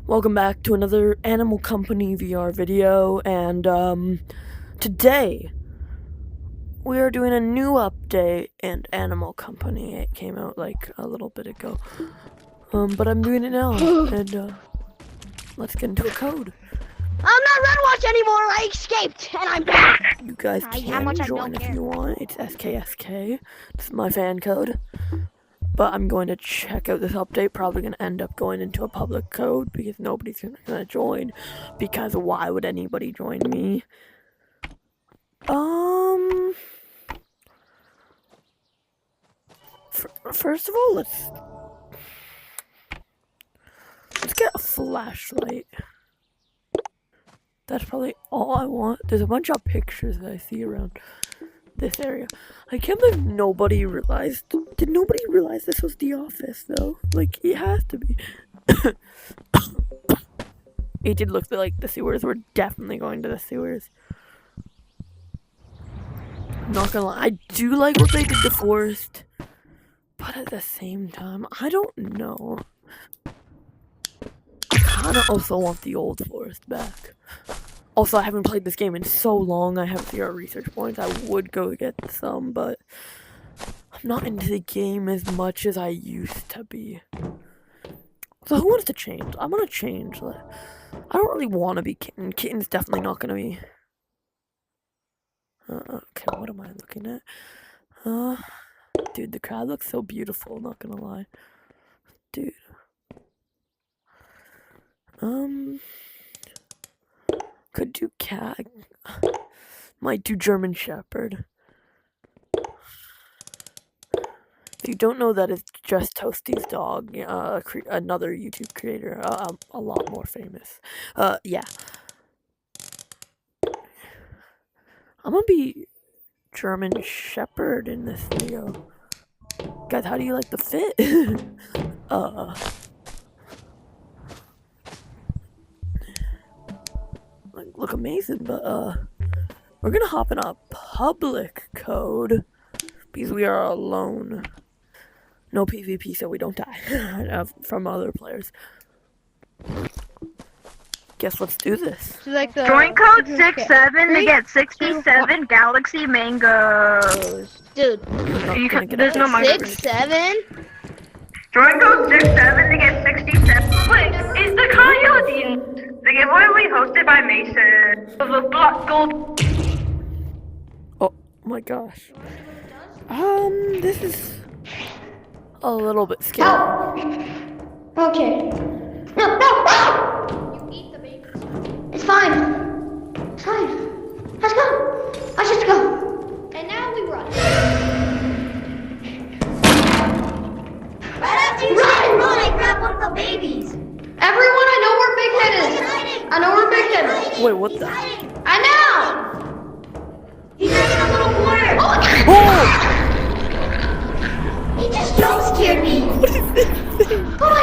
Welcome back to another Animal Company VR video, and today we are doing a new update in Animal Company. It came out like a little bit ago, but I'm doing it now, and let's get into a code. I'm not Redwatch anymore. I escaped, and I'm back. You guys can join if you want. It's SKSK. This is my fan code. But I'm going to check out this update. Probably going to end up going into a public code because nobody's going to join. Because why would anybody join me? First of all, let's get a flashlight. That's probably all I want. There's a bunch of pictures that I see around this area. I can't believe nobody realized. Did nobody realize this was the office though? Like, it has to be. It did look like the sewers. We're definitely going to the sewers. Not gonna lie, I do like what they did to Forest, but at the same time, I don't know. I kinda also want the old Forest back. Also, I haven't played this game in so long, I have 0 research points. I would go get some, but I'm not into the game as much as I used to be. So who wants to change? I'm gonna change. I don't really want to be Kitten. Kitten's definitely not gonna be... okay, what am I looking at? Dude, the crowd looks so beautiful, not gonna lie. Dude. Could do cat. Might do German Shepherd. If you don't know, that is just Toasty's dog. Another YouTube creator, a lot more famous. Yeah. I'm gonna be German Shepherd in this video. Guys, how do you like the fit? Look amazing, but we're gonna hop in a public code because we are alone. No PvP, so we don't die from other players. Guess let's do this. Join code 67 to get 67 Galaxy Mangoes. Dude, there's no mango. 6-7. Join code 67 to get 67. Wait, is the Coyote the giveaway we hosted by Mason of a block gold? Oh my gosh. This is a little bit scary. Oh. Okay. No. You eat the babies. It's fine. It's fine. Let's go. Let's just go. And now we run. Right after you run and grab one of the babies. Everyone, I know where Big Head is. I know where Big Head is. Wait, what the? I know. He's in a little corner. Oh my God. Oh! He just jump scared me. What is this thing? Oh my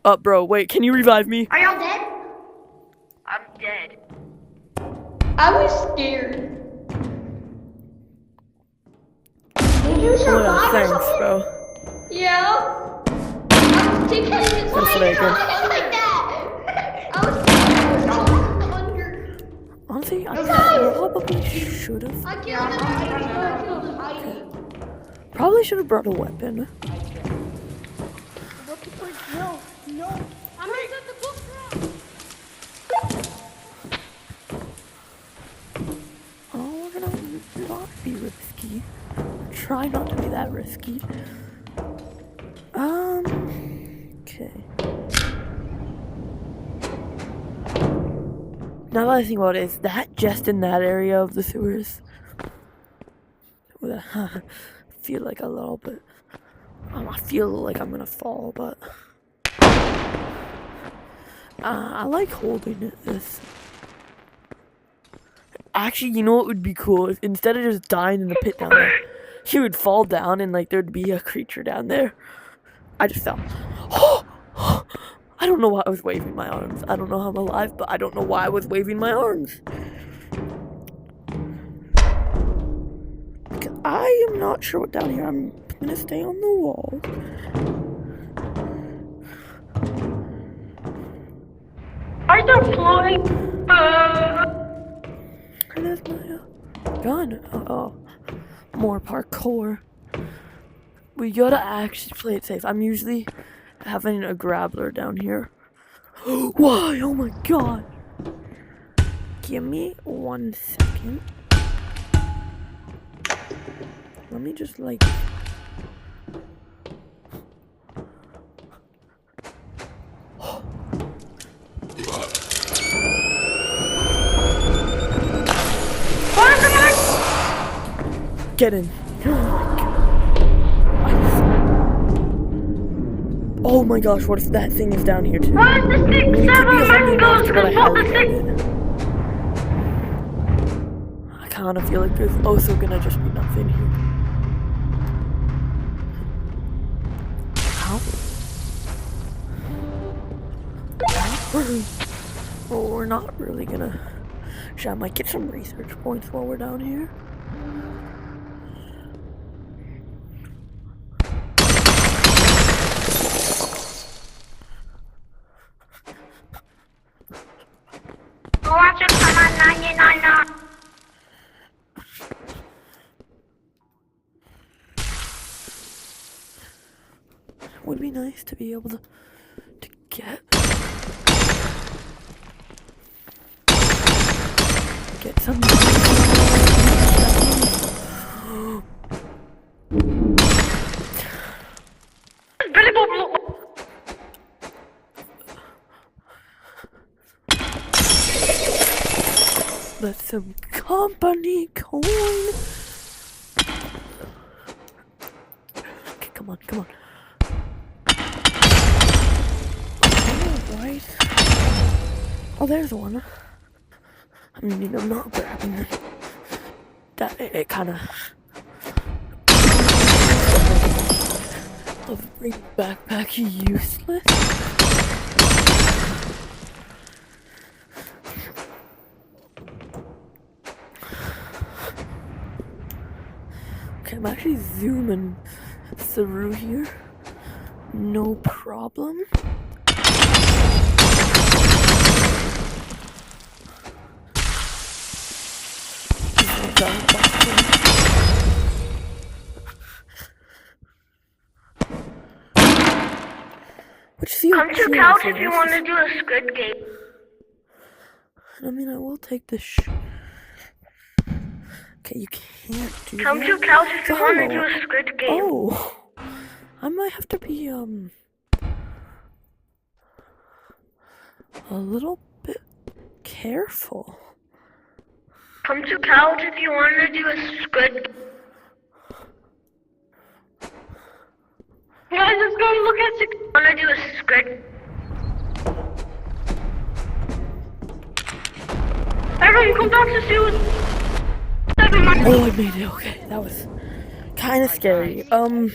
God. Bro, wait, can you revive me? Are y'all Dead? I'm dead. I was scared. Did you Oh, survive or thanks, something? bro. Yeah. I was taking it like that. I was under. Honestly, I probably should have. I killed Heidi. Probably should have brought a weapon. No. I'm gonna set the book down. Oh, we're gonna not be risky. Try not to be that risky. Okay. Now that I think about it, is that just in that area of the sewers? I feel like a little bit. I feel like I'm gonna fall, but I like holding it this. Actually, you know what would be cool? If instead of just dying in the pit down there, he would fall down and like there'd be a creature down there. I just fell. I don't know why I was waving my arms. I don't know how I'm alive, but I don't know why I was waving my arms. I am not sure what down here. I'm I'm gonna stay on the wall. I deploy. And there's my gun. Oh, more parkour. We gotta actually play it safe. I'm usually having a grappler down here. Why? Oh my god. Give me 1 second. Let me just like... Get in. Oh my gosh, what if that thing is down here too? Where's the 6, 7 mangoes? Because what the 6... I kinda feel like there's also gonna just be nothing here. How? Well, we're not really gonna... I might get some research points while we're down here. Watch it come on 99. Would be nice to be able to get some. That's some company coin. Okay, come on, come on. Alright. Oh, there's one. I mean, I'm not grabbing it. That it kind of. Of bring backpack useless. Okay, I'm actually zooming through here. No problem. Come to couch if you want to do a Squid Game. I mean, I will take this. Okay, you can't do Come that. to couch if you want to do a Squid Game. Oh, I might have to be a little bit careful. Come to couch if you want to do a Squid Game. Guys, let's go look at 6. I want to do a Squid. Everyone, come back to see what. Oh, I made it. Okay, that was kind of scary. We're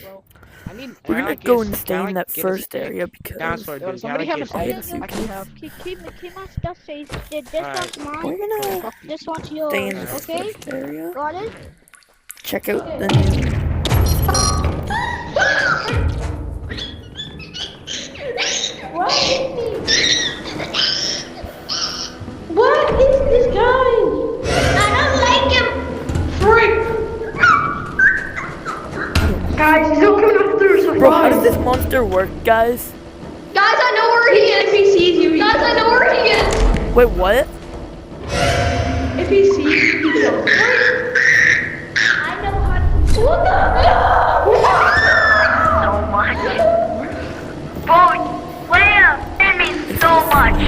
gonna go and stay in that first area because Somebody have a suitcase? Keep my stuff safe. This one's mine. we're gonna This one's yours. stay in this Okay? first area. Got it? Check out the new. What is this guy? I don't like him. Freak. Guys, he's coming after us. Bro, how does this monster work, guys? Guys, I know where he is. If he sees you, Guys, I know where he is. Wait, what? if he sees you, I know how to. What the? So much. Bro, where? That means so much.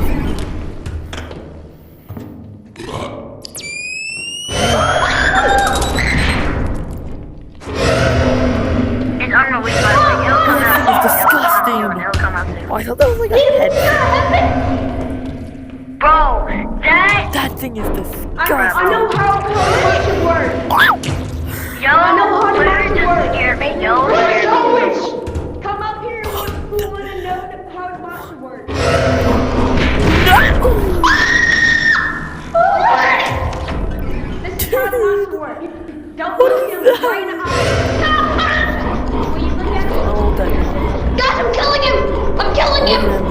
It's unbelievable. He'll come out. It's disgusting. He'll come out soon. Oh, I thought that was like a head. Bro, that That thing is I disgusting. know how much it works. yellow glitter just scared me. Yellow glitter. Come up here. Who want to know how it monster works? This is how it monster works. Don't look him right in the eye. we're gonna end